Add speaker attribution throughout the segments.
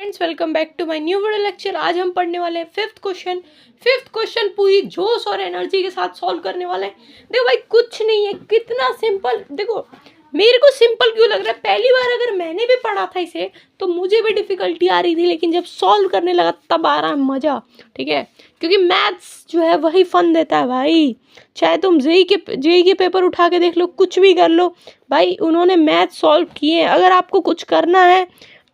Speaker 1: Friends, welcome back to my new video lecture. आज हम पढ़ने वाले हैं फिफ्थ क्वेश्चन पूरी जोश और एनर्जी के साथ सॉल्व करने वाले हैं। देखो भाई, कुछ नहीं है, कितना सिंपल। देखो मेरे को सिंपल क्यों लग रहा है, पहली बार अगर मैंने भी पढ़ा था इसे तो मुझे भी डिफिकल्टी आ रही थी, लेकिन जब सॉल्व करने लगा तब आ रहा है मज़ा। ठीक है, क्योंकि मैथ्स जो है वही फन देता है भाई। चाहे तुम जेई के पेपर उठा के देख लो, कुछ भी कर लो भाई, उन्होंने मैथ सॉल्व किए हैं। अगर आपको कुछ करना है,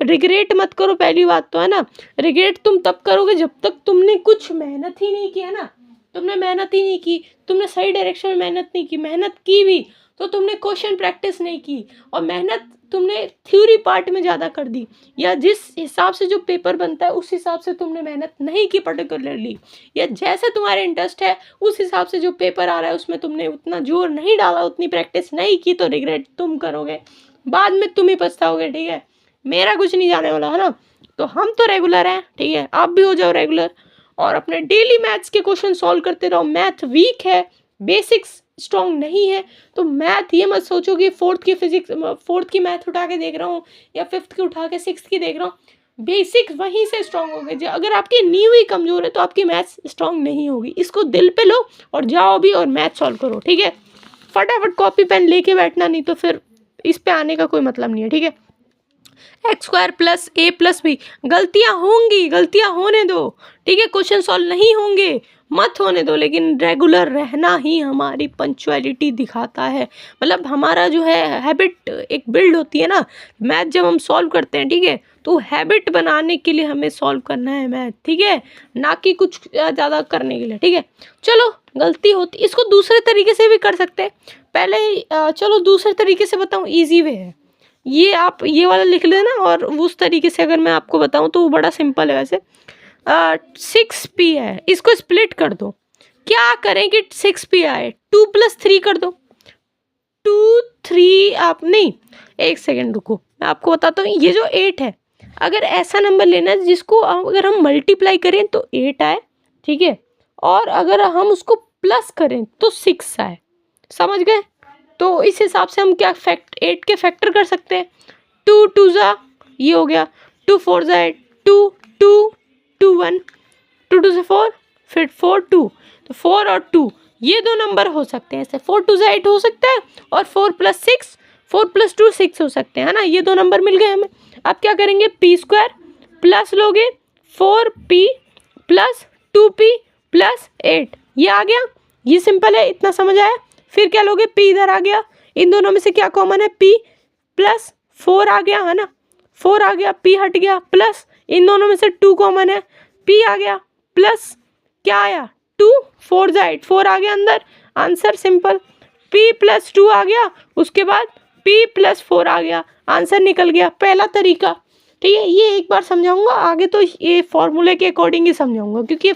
Speaker 1: रिग्रेट मत करो। पहली बात तो है ना, रिग्रेट तुम तब करोगे जब तक तुमने कुछ मेहनत ही नहीं किया ना। तुमने मेहनत ही नहीं की, तुमने सही डायरेक्शन में मेहनत नहीं की, मेहनत की भी तो तुमने क्वेश्चन प्रैक्टिस नहीं की, और मेहनत तुमने थ्योरी पार्ट में ज़्यादा कर दी, या जिस हिसाब से जो पेपर बनता है उस हिसाब से तुमने मेहनत नहीं की पर्टिकुलरली, या जैसे तुम्हारे इंटरेस्ट है उस हिसाब से जो पेपर आ रहा है उसमें तुमने उतना जोर नहीं डाला, उतनी प्रैक्टिस नहीं की, तो रिग्रेट तुम करोगे, बाद में तुम ही पछताओगे। ठीक है, मेरा कुछ नहीं जाने वाला है ना। तो हम तो रेगुलर हैं, ठीक है, आप भी हो जाओ रेगुलर और अपने डेली मैथ्स के क्वेश्चन सॉल्व करते रहो। मैथ वीक है, बेसिक्स स्ट्रॉन्ग नहीं है, तो मैथ ये मत सोचो कि फोर्थ की मैथ उठा के देख रहा हूँ या फिफ्थ की उठा के सिक्स्थ की देख रहा हूँ। बेसिक्स वहीं से स्ट्रॉन्ग हो गए। अगर आपकी नींव ही कमजोर है तो आपकी मैथ्स स्ट्रॉन्ग नहीं होगी। इसको दिल पे लो और जाओ भी और मैथ सॉल्व करो। ठीक है, फटाफट कॉपी पेन लेके बैठना, नहीं तो फिर इस पे आने का कोई मतलब नहीं है। ठीक है, x² plus a plus B, गलतियां होंगी, गलतियां होने दो। ठीक है, क्वेश्चन सॉल्व नहीं होंगे, मत होने दो, लेकिन रेगुलर रहना ही हमारी पंक्चुअलिटी दिखाता है। मतलब हमारा जो है हैबिट एक बिल्ड होती है ना मैथ जब हम सॉल्व करते हैं। ठीक है, तो हैबिट बनाने के लिए हमें सॉल्व करना है मैथ। ठीक है, ना कि कुछ ज़्यादा करने के लिए। ठीक है, चलो गलती होती, इसको दूसरे तरीके से भी कर सकते हैं। पहले चलो दूसरे तरीके से बताऊँ, ईजी वे है ये। आप ये वाला लिख लेना, और उस तरीके से अगर मैं आपको बताऊं तो वो बड़ा सिंपल है। वैसे 6p है, इसको स्प्लिट कर दो। क्या करें कि 6p आए, 2 + 3 कर दो। 2 3 आप नहीं, एक सेकेंड रुको, मैं आपको बताता हूँ। ये जो 8 है, अगर ऐसा नंबर लेना है जिसको अगर हम मल्टीप्लाई करें तो 8 आए। ठीक है, और अगर हम उसको प्लस करें तो 6 आए। समझ गए? तो इस हिसाब से हम क्या 8 के फैक्टर कर सकते हैं। 2 2 ज़ा ये हो गया, 2 4 ज़ा 8, 2 2 2 1, 2 2 से 4, फिर 4 2, तो 4 और 2 ये दो नंबर हो सकते हैं। ऐसे 4 2 ज़ा 8 हो सकता है, और 4 + 6, 4 + 2 6 हो सकते हैं, है ना। ये दो नंबर मिल गए हमें। अब क्या करेंगे, p² प्लस लोगे 4p प्लस 2p प्लस 8, ये आ गया। ये सिंपल है, इतना समझ आया। फिर क्या लोगे, p इधर आ गया, इन दोनों में से क्या कॉमन है, p प्लस 4 आ गया, है ना। 4 आ गया, p हट गया, प्लस इन दोनों में से 2 कॉमन है, p आ गया, प्लस क्या आया 2, 4 ज़ा 8, 4 आ गया अंदर। आंसर सिंपल, p + 2 आ गया, उसके बाद p + 4 आ गया, आंसर निकल गया। पहला तरीका। ठीक है, ये एक बार समझाऊंगा, आगे तो ये फॉर्मूले के अकॉर्डिंग ही समझाऊंगा, क्योंकि ये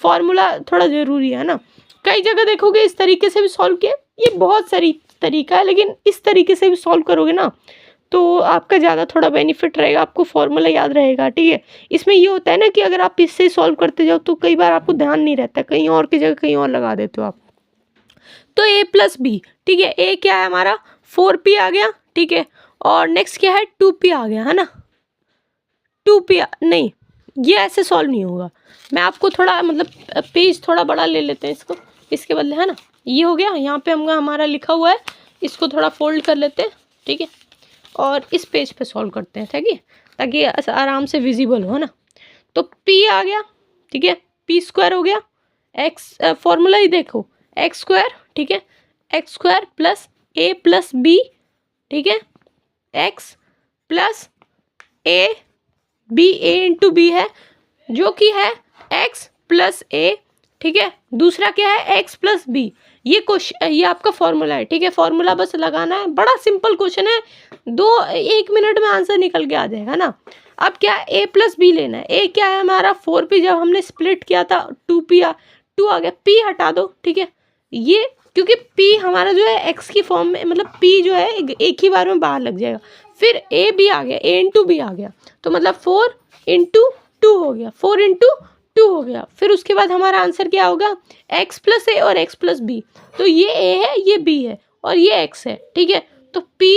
Speaker 1: फॉर्मूला थोड़ा ज़रूरी है ना। कई जगह देखोगे इस तरीके से भी सॉल्व किया, ये बहुत सारी तरीका है, लेकिन इस तरीके से भी सॉल्व करोगे ना तो आपका ज़्यादा थोड़ा बेनिफिट रहेगा, आपको फॉर्मूला याद रहेगा। ठीक है, इसमें ये होता है ना कि अगर आप इससे सॉल्व करते जाओ तो कई बार आपको ध्यान नहीं रहता, कहीं और की जगह कहीं और लगा देते हो आप। तो a + b, ठीक है, a क्या है हमारा 4p आ गया। ठीक है, और नेक्स्ट क्या है 2p आ गया, है ना। 2p नहीं, ये ऐसे सॉल्व नहीं होगा। मैं आपको थोड़ा मतलब पेज थोड़ा बड़ा ले लेते हैं इसको, इसके बदले, है ना। ये हो गया, यहाँ पे हमारा लिखा हुआ है, इसको थोड़ा फोल्ड कर लेते हैं। ठीक है, और इस पेज पे सॉल्व करते हैं, ठीक है, ताकि आराम से विजिबल हो, है ना। तो p आ गया, ठीक है, p² हो गया, x फॉर्मूला ही देखो, x², ठीक है, x² प्लस a + b, ठीक है, x प्लस a × b है, जो कि है x + a। ठीक है, दूसरा क्या है x + b। ये आपका फॉर्मूला है। ठीक है, फॉर्मूला बस लगाना है, बड़ा सिंपल क्वेश्चन है, 1 मिनट में आंसर निकल के आ जाएगा ना। अब क्या a + b लेना है। a क्या है हमारा 4p, जब हमने स्प्लिट किया था 2p 2 आ गया, p हटा दो। ठीक है, ये क्योंकि p हमारा जो है x की फॉर्म में, मतलब p जो है एक ही बार में बाहर लग जाएगा। फिर a b आ गया, a × b आ गया, तो मतलब 4 × 2 हो गया, 4 × 2 हो गया। फिर उसके बाद हमारा आंसर क्या होगा, x + a और x + b। तो ये a है, ये b है, और ये x है। ठीक है, तो p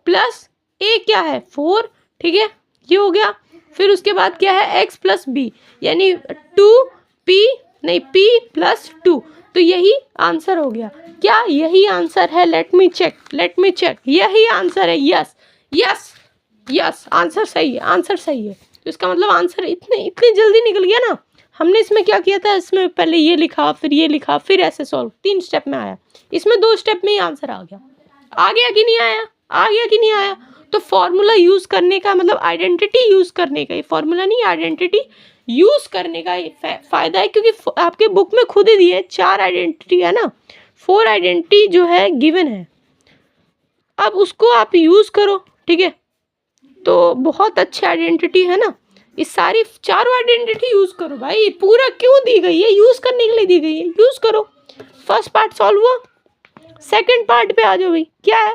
Speaker 1: + a क्या है 4। ठीक है, ये हो गया फिर उसके बाद क्या है, एक्स प्लस बी, यानी 2p नहीं p प्लस 2, तो यही आंसर हो गया। क्या यही आंसर है? लेट मी चेक, यही आंसर है। यस यस यस, आंसर सही है, आंसर सही है। तो इसका मतलब आंसर इतनी जल्दी निकल गया ना। हमने इसमें क्या किया था, इसमें पहले ये लिखा, फिर ये लिखा, फिर ऐसे सॉल्व, 3 स्टेप में आया। इसमें 2 स्टेप में ही आंसर आ गया। आ गया कि नहीं आया? आ गया कि नहीं आया? तो फॉर्मूला यूज करने का मतलब आइडेंटिटी यूज करने का, ये फॉर्मूला नहीं, आइडेंटिटी यूज करने का फायदा है, क्योंकि आपके बुक में खुद ही दिए 4 आइडेंटिटी है ना, 4 आइडेंटिटी जो है गिवन है। अब उसको आप यूज करो, ठीक है। तो बहुत अच्छी आइडेंटिटी है ना, इस सारी 4 आइडेंटिटी यूज करो भाई। पूरा क्यों दी गई है? यूज करने के लिए दी गई है, यूज करो। फर्स्ट पार्ट सॉल्व हुआ, सेकंड पार्ट पे आ जाओ भाई। क्या है?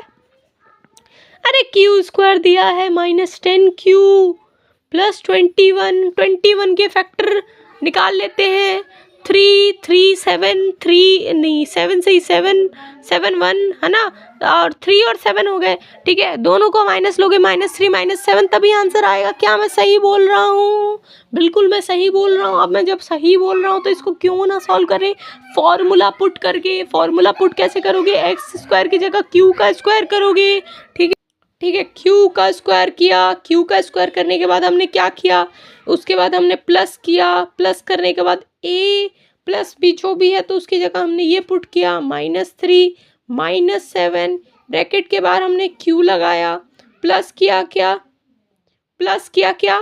Speaker 1: अरे क्यू स्क्वायर दिया है -10q प्लस 21 के फैक्टर निकाल लेते हैं। 3 3 7 3 नहीं 7 से ही 7 1 है ना, और 3 और 7 हो गए, ठीक है। दोनों को माइनस लोगे, -3 -7, तभी आंसर आएगा। क्या मैं सही बोल रहा हूँ? बिल्कुल मैं सही बोल रहा हूँ। अब मैं जब सही बोल रहा हूँ तो इसको क्यों ना सॉल्व करें, फॉर्मूला पुट करके। फॉर्मूला पुट कैसे करोगे? एक्स स्क्वायर की जगह क्यू का स्क्वायर करोगे, ठीक है। ठीक है, क्यू का स्क्वायर किया, क्यू का स्क्वायर करने के बाद हमने क्या किया, उसके बाद हमने प्लस किया, प्लस करने के बाद ए प्लस बी जो भी है तो उसकी जगह हमने ये पुट किया, -3 -7 ब्रैकेट के बाद हमने क्यू लगाया, प्लस किया क्या, प्लस किया क्या,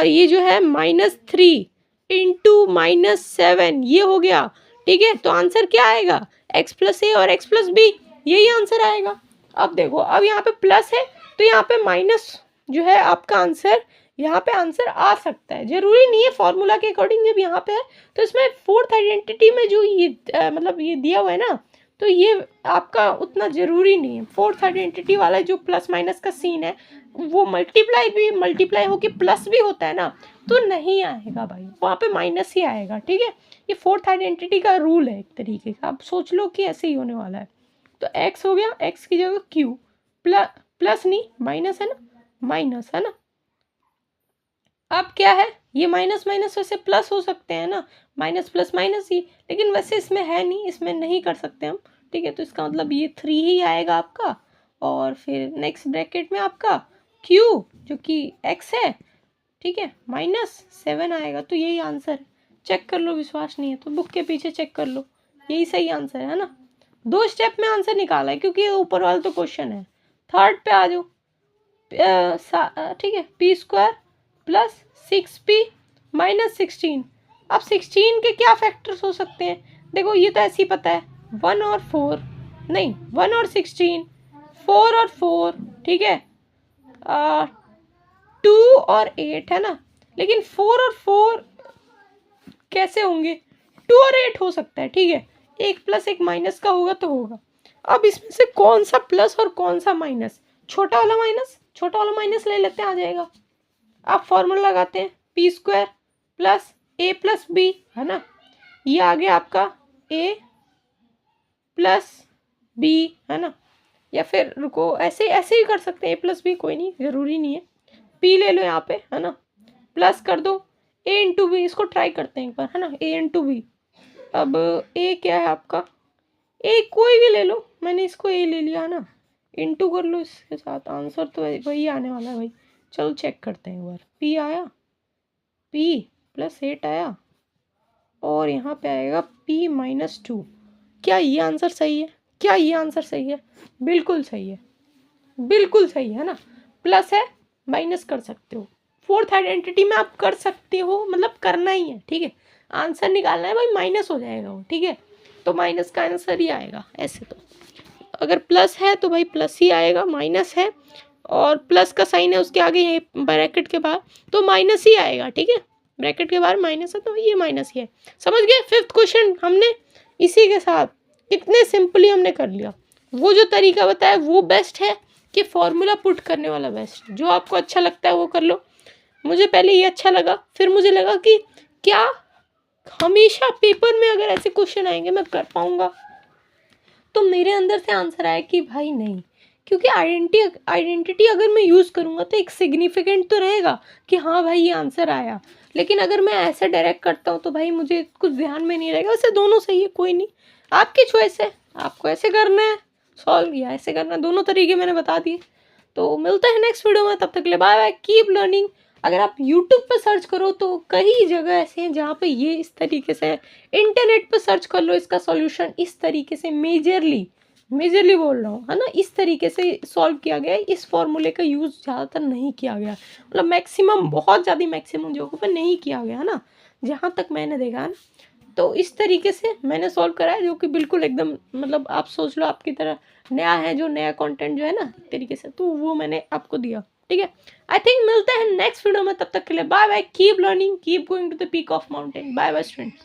Speaker 1: ये जो है -3 इंटू -7 ये हो गया, ठीक है। तो आंसर क्या आएगा? x प्लस ए और x प्लस बी, यही आंसर आएगा। अब देखो, अब यहाँ पे प्लस है तो यहाँ पे माइनस जो है आपका आंसर, यहाँ पे आंसर आ सकता है, जरूरी नहीं है। फॉर्मूला के अकॉर्डिंग जब यहाँ पे है तो इसमें 4th आइडेंटिटी में जो ये मतलब ये दिया हुआ है ना, तो ये आपका उतना जरूरी नहीं है। 4th आइडेंटिटी वाला जो प्लस माइनस का सीन है वो मल्टीप्लाई होके प्लस भी होता है ना, तो नहीं आएगा भाई, वहाँ पे माइनस ही आएगा, ठीक है। ये 4th आइडेंटिटी का रूल है एक तरीके का। अब सोच लो कि ऐसे ही होने वाला है। तो x हो गया, x की जगह q, प्लस नहीं माइनस है ना, माइनस है ना। अब क्या है, ये माइनस माइनस वैसे प्लस हो सकते हैं ना, माइनस प्लस माइनस ही, लेकिन वैसे इसमें है नहीं, इसमें नहीं कर सकते हम, ठीक है। तो इसका मतलब ये 3 ही आएगा आपका, और फिर नेक्स्ट ब्रैकेट में आपका q जो कि x है, ठीक है, -7 आएगा। तो यही आंसर है। चेक कर लो, विश्वास नहीं है तो बुक के पीछे चेक कर लो, यही सही आंसर है ना। 2 स्टेप में आंसर निकाला है, क्योंकि ऊपर वाला तो क्वेश्चन है। थर्ड पे आ जाओ, ठीक है, p स्क्वायर प्लस 6p -16। अब 16 के क्या फैक्टर्स हो सकते हैं? देखो ये तो ऐसे ही पता है, 1 और 4 नहीं, 1 और 16, 4 और 4, ठीक है, 2 और 8 है ना। लेकिन 4 और 4 कैसे होंगे? 2 और 8 हो सकता है, ठीक है। एक प्लस एक माइनस का होगा तो होगा। अब इसमें से कौन सा प्लस और कौन सा माइनस? छोटा वाला माइनस ले लेते हैं, आ जाएगा। आप फॉर्मूला लगाते हैं, p square plus a plus B, है ना, ये आ गया आपका a प्लस बी, है ना। या फिर रुको, ऐसे ऐसे ही कर सकते हैं, a प्लस बी, कोई नहीं, जरूरी नहीं है। p ले लो यहाँ पे, है ना, प्लस कर दो a इंटू बी, इसको ट्राई करते हैं एक बार, है ना, a इंटू बी। अब a क्या है आपका, a कोई भी ले लो, मैंने इसको a ले लिया, है ना, इंटू कर लो इसके साथ, आंसर तो वही आने वाला है भाई। चलो चेक करते हैं एक बार। p आया, p प्लस 8 आया, और यहाँ पे आएगा p -2। क्या ये आंसर सही है? क्या ये आंसर सही है? बिल्कुल सही है, बिल्कुल सही है ना। प्लस है, माइनस कर सकते हो, 4th आइडेंटिटी में आप कर सकते हो, मतलब करना ही है, ठीक है। आंसर निकालना है भाई, माइनस हो जाएगा वो, ठीक है। तो माइनस का आंसर ही आएगा ऐसे। तो अगर प्लस है तो भाई प्लस ही आएगा, माइनस है और प्लस का साइन है उसके आगे, ये ब्रैकेट के बाहर, तो माइनस ही आएगा, ठीक है। ब्रैकेट के बाहर माइनस है तो ये माइनस ही है। समझ गए? 5th क्वेश्चन हमने इसी के साथ इतने सिंपली हमने कर लिया। वो जो तरीका बताया वो बेस्ट है कि फॉर्मूला पुट करने वाला बेस्ट, जो आपको अच्छा लगता है वो कर लो। मुझे पहले ये अच्छा लगा, फिर मुझे लगा कि क्या हमेशा पेपर में अगर ऐसे क्वेश्चन आएंगे मैं कर पाऊंगा, तो मेरे अंदर से आंसर आया कि भाई नहीं, क्योंकि आइडेंटिटी अगर मैं यूज़ करूँगा तो एक सिग्निफिकेंट तो रहेगा कि हाँ भाई ये आंसर आया। लेकिन अगर मैं ऐसे डायरेक्ट करता हूँ तो भाई मुझे कुछ ध्यान में नहीं रहेगा। वैसे दोनों सही है, कोई नहीं, आपकी चॉइस है, आपको ऐसे करना है सॉल्व या ऐसे करना है, दोनों तरीके मैंने बता दिए। तो मिलते हैं नेक्स्ट वीडियो में, तब तक के लिए बाय बाय, कीप लर्निंग। अगर आप यूट्यूब पे सर्च करो तो कई जगह ऐसे हैं जहाँ पे ये इस तरीके से, इंटरनेट पे सर्च कर लो इसका सॉल्यूशन इस तरीके से मेजरली बोल रहा हूँ, है ना, इस तरीके से सॉल्व किया गया है। इस फॉर्मूले का यूज़ ज़्यादातर नहीं किया गया, मतलब मैक्सिमम, बहुत ज़्यादा मैक्सिमम जगहों पे नहीं किया गया, है ना, जहाँ तक मैंने देखा है ना। तो इस तरीके से मैंने सॉल्व करा है, जो कि बिल्कुल एकदम, मतलब आप सोच लो आपकी तरह नया है, जो नया कंटेंट जो है ना एक तरीके से, तो वो मैंने आपको दिया। ठीक है, आई थिंक मिलते हैं नेक्स्ट वीडियो में, तब तक के लिए bye bye, keep learning, keep going to the peak of mountain, bye bye students.